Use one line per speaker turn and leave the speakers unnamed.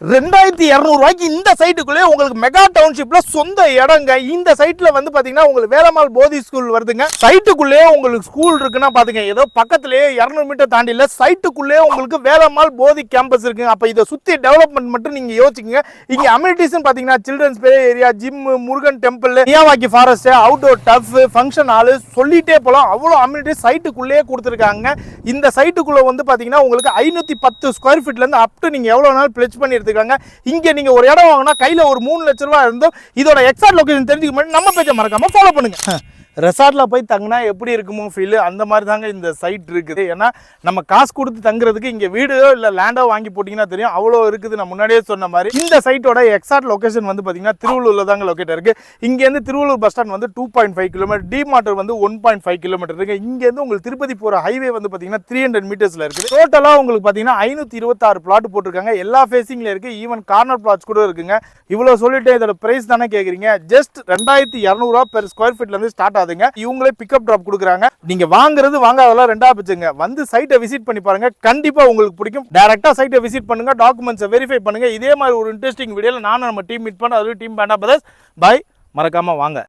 2200 ரூபாய்க்கு இந்த சைட்டுக்குள்ளே உங்களுக்கு மெகா டவுன்ஷிப்ல சொந்த இடங்க. இந்த சைட்ல வந்து பாத்தீங்கன்னா உங்களுக்கு வேலம்மாள் போதி ஸ்கூல் வருதுங்க. சைட்டுக்குள்ளே உங்களுக்கு ஸ்கூல் இருக்குன்னா பாத்துங்க, ஏதோ பக்கத்திலேயே 200 மீட்டர் தாண்டி இல்ல, சைட்டுக்குள்ளே உங்களுக்கு வேலம்மாள் போதி கேம்பஸ் இருக்குங்க. அப்ப இதை சுத்தி டெவலப்மெண்ட் மட்டும் நீங்க யோசிச்சுங்க. இங்க அம்யூனிட்டிஸ் பாத்தீங்கன்னா children's play area, gym, Murugan temple, Miyawaki forest, outdoor turf, function hall, சொல்லிட்டே போலாம். அவ்வளவு அம்யூனிட்டிஸ் சைட்டுக்குள்ளேயே கொடுத்துருக்காங்க. இந்த சைட்டுக்குள்ள வந்து பாத்தீங்கன்னா உங்களுக்கு 510 ஸ்கொயர் ஃபீட்ல இருந்து அப் டு நீங்க எவ்வளவு நாள் பிளெச் பண்ணி எடுத்துக்காங்க. இங்க நீங்க ஒரு இடம் வாங்கினா கையில ஒரு 3 லட்சம் ரூபாய் இருந்தோம். இதோட எக்ஸாக்ட் லொகேஷன் தெரிஞ்சுக்க முன்னாடி நம்ம பேஜை மறக்காம ஃபாலோ பண்ணுங்க. ரெசார்ட்ல போய் தங்கினா எப்படி இருக்குமோ ஃபீல், அந்த மாதிரி தாங்க இந்த சைட் இருக்குது. ஏன்னா நம்ம காசு கொடுத்து தங்குறதுக்கு இங்க வீடோ இல்ல லேண்டோ வாங்கி போட்டீங்கன்னா தெரியும், அவ்வளோ இருக்குது. நான் முன்னாடியே சொன்ன மாதிரி இந்த சைட்டோட எக்ஸாக்ட் லொகேஷன் வந்து பாத்தீங்கன்னா திருவள்ளூர்ல தாங்க லொகேட் இருக்கு. இங்க இருந்து திருவள்ளூர் பஸ் ஸ்டாண்ட் வந்து 2.5 கிலோமீட்டர், டி மார்ட் வந்து 1.5 கிலோமீட்டர் இருக்கு. இங்க இருந்து உங்களுக்கு திருப்பதி போற ஹைவே வந்து பாத்தீங்கன்னா 300 மீட்டர்ஸ்ல இருக்கு. டோட்டலா உங்களுக்கு பாத்தீங்கன்னா 526 பிளாட் போட்டிருக்காங்க. எல்லா ஃபேசிங்ல இருக்கு, ஈவன் கார்னர் பிளாட்ஸ் கூட இருக்குங்க. இவ்வளவு சொல்லிட்டு இதோட பிரைஸ் தானே கேக்குறீங்க. ஜஸ்ட் 2200 ரூபாய் பெர் ஸ்கொயர் ஃபீட்ல இருந்து ஸ்டார்ட் ஆகுதுங்க. இவங்களே பிக்கப் டிராப் கொடுக்குறாங்க. நீங்க வாங்குறது வாங்காதெல்லாம் ரெண்டா பிச்சுங்க. வந்து சைட்டை விசிட் பண்ணி பாருங்க, கண்டிப்பா உங்களுக்கு பிடிக்கும். டைரக்டா சைட்டை விசிட் பண்ணுங்க, டாக்குமெண்ட்ஸை வெரிஃபை பண்ணுங்க. இதே மாதிரி ஒரு இன்ட்ரெஸ்டிங் வீடியோல நானும் நம்ம டீம் மீட் பண்ண, அதுவும் டீம் பேண்டா பிரதர்ஸ். பை, மறக்காம வாங்க.